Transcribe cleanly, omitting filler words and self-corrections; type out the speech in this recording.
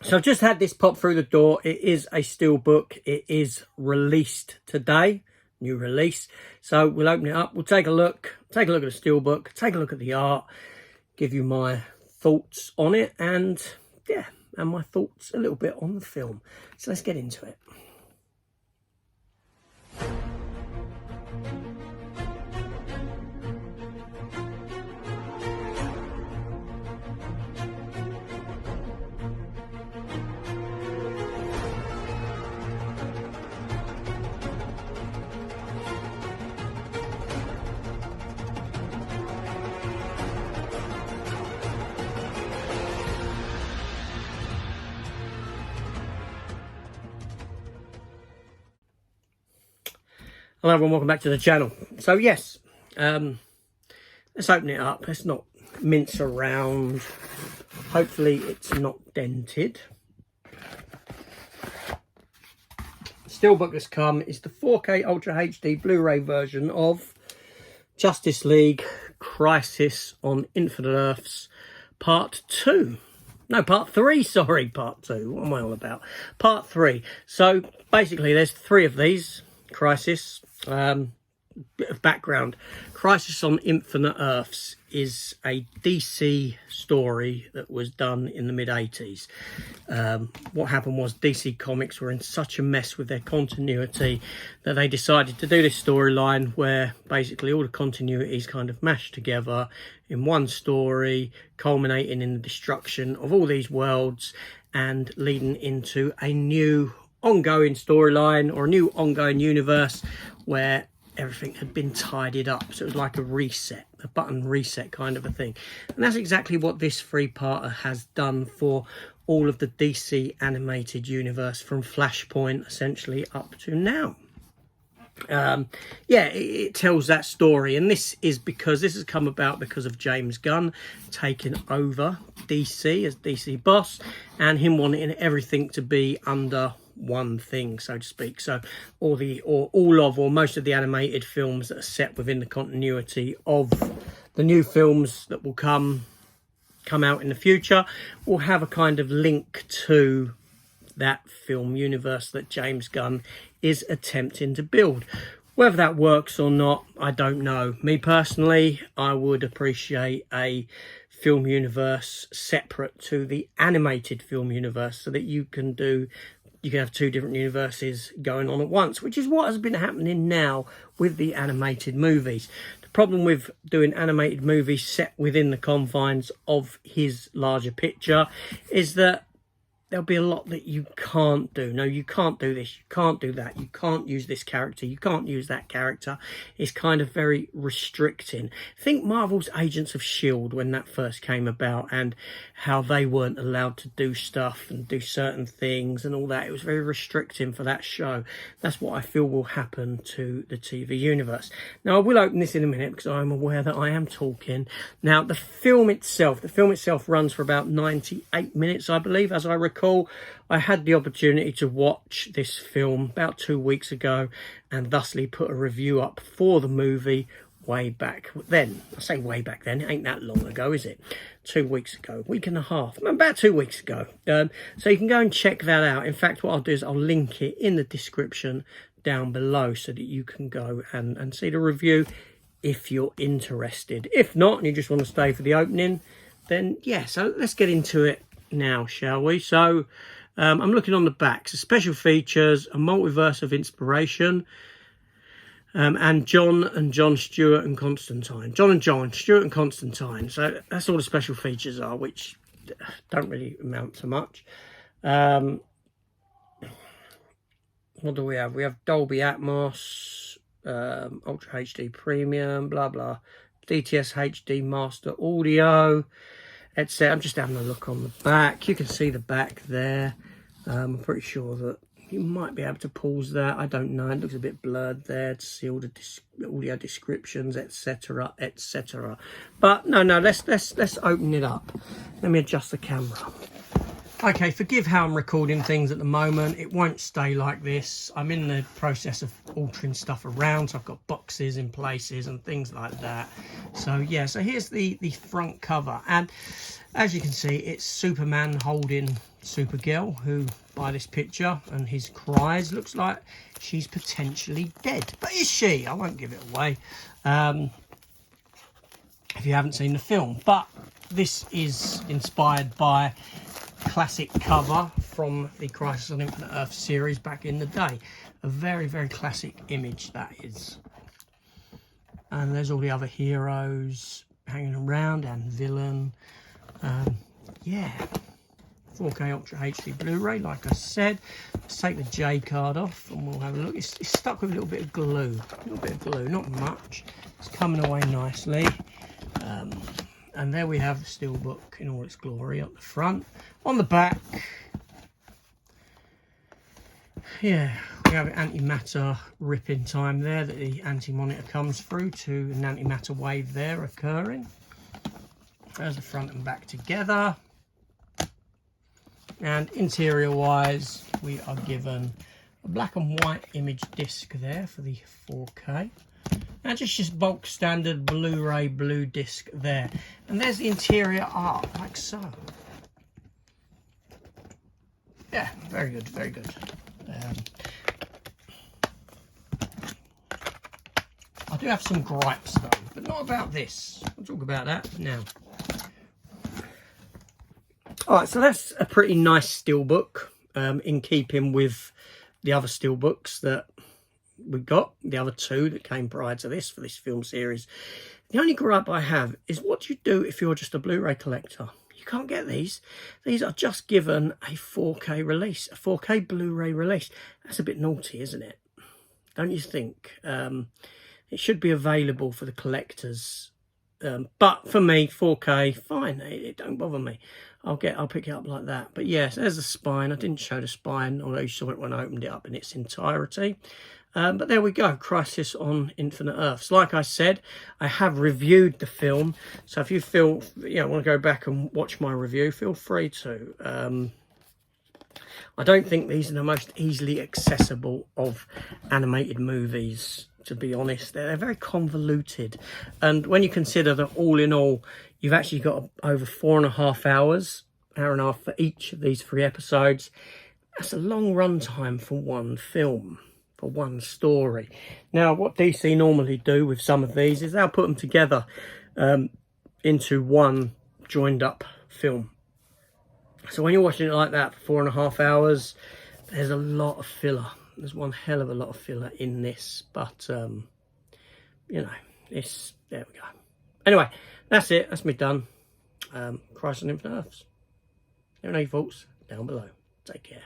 So I've just had this pop through the door. It is a Steelbook. It is released today, new release. So we'll open it up. We'll take a look at the Steelbook, take a look at the art, give you my thoughts on it, and yeah, and my thoughts a little bit on the film. So let's get into it. Hello everyone, welcome back to the channel. So yes, let's open it up. Let's not mince around. Hopefully it's not dented. Steelbook has come is the 4K Ultra HD Blu-ray version of Justice League Crisis on Infinite Earths Part 2. No, Part 3, sorry, Part 2. What am I all about? Part 3. So basically there's 3 of these. Crisis, bit of background. Crisis on Infinite Earths is a DC story that was done in the mid-80s. What happened was DC Comics were in such a mess with their continuity that they decided to do this storyline where basically all the continuities kind of mashed together in one story, culminating in the destruction of all these worlds and leading into a new ongoing storyline or a new ongoing universe where everything had been tidied up. So it was like a reset, a button reset kind of a thing. And that's exactly what this 3-parter has done for all of the DC animated universe from Flashpoint essentially up to now. Yeah, it tells that story, and this is because this has come about because of James Gunn taking over DC as DC boss and him wanting everything to be under one thing, so to speak. So all most of the animated films that are set within the continuity of the new films that will come out in the future will have a kind of link to that film universe that James Gunn is attempting to build. Whether that works or not, I don't know. Me personally, I would appreciate a film universe separate to the animated film universe so that you can have 2 different universes going on at once, which is what has been happening now with the animated movies. The problem with doing animated movies set within the confines of his larger picture is that there'll be a lot that you can't do. No, you can't do this, you can't do that, you can't use this character, you can't use that character. It's kind of very restricting. Think Marvel's Agents of S.H.I.E.L.D. when that first came about and how they weren't allowed to do stuff and do certain things and all that. It was very restricting for that show. That's what I feel will happen to the TV universe. Now, I will open this in a minute because I'm aware that I am talking. Now, the film itself runs for about 98 minutes, I believe, as I recall. I had the opportunity to watch this film about 2 weeks ago and thusly put a review up for the movie way back then. I say way back then, it ain't that long ago, is it? 2 weeks ago, week and a half, about 2 weeks ago. So you can go and check that out. In fact, what I'll do is I'll link it in the description down below so that you can go and see the review if you're interested. If not, and you just want to stay for the opening, then yeah, so let's get into it now, shall we? So I'm looking on the back. So special features, a multiverse of inspiration, and John Stewart and Constantine. John Stewart and Constantine. So that's all the special features are, which don't really amount to much. What do we have? We have Dolby Atmos, Ultra HD Premium, blah blah, DTS HD Master Audio, etc. I'm just having a look on the back. You can see the back there. I'm pretty sure that you might be able to pause that. I don't know. It looks a bit blurred there to see all the audio descriptions, etc., etc. But no. Let's open it up. Let me adjust the camera. Okay, forgive how I'm recording things at the moment. It won't stay like this. I'm in the process of altering stuff around, so I've got boxes in places and things like that. So yeah, so here's the front cover, and as you can see, it's Superman holding Supergirl, who by this picture and his cries looks like she's potentially dead. But is she? I won't give it away if you haven't seen the film. But this is inspired by classic cover from the Crisis on Infinite Earth series back in the day. A very, very classic image that is. And there's all the other heroes hanging around and villain. Yeah, 4K Ultra HD Blu-ray, like I said. Let's take the J card off and we'll have a look. It's stuck with a little bit of glue. A little bit of glue, not much. It's coming away nicely. And there we have the Steelbook in all its glory up the front. On the back, yeah, we have an antimatter ripping time there that the anti-monitor comes through to an antimatter wave there occurring. There's the front and back together. And interior wise, we are given a black and white image disc there for the 4K. And just bulk standard Blu-ray blue disc there. And there's the interior art, like so. Yeah, very good, very good. I do have some gripes though, but not about this. We'll talk about that now. Alright, so that's a pretty nice Steelbook, in keeping with the other Steelbooks that we got, the other two that came prior to this for this film series. The only gripe I have is, what do you do if you're just a Blu-ray collector? You can't get these. These are just given a 4K release, a 4K Blu-ray release. That's a bit naughty, isn't it? Don't you think? It should be available for the collectors. But for me, 4K, fine. It don't bother me. I'll pick it up like that. But yes, there's the spine. I didn't show the spine, although you saw it when I opened it up in its entirety. But there we go, Crisis on Infinite Earths. Like I said, I have reviewed the film, so if you feel, want to go back and watch my review, feel free to. I don't think these are the most easily accessible of animated movies, to be honest. They're very convoluted, and when you consider that all in all, you've actually got over 4.5 hours, hour and a half for each of these 3 episodes, that's a long run time for one film, for one story. Now, what DC normally do with some of these is they'll put them together into one joined up film. So when you're watching it like that for 4.5 hours, there's a lot of filler. There's one hell of a lot of filler in this, but there we go. Anyway, that's it. That's me done. Crisis on Infinite Earths. Let me know your thoughts down below. Take care.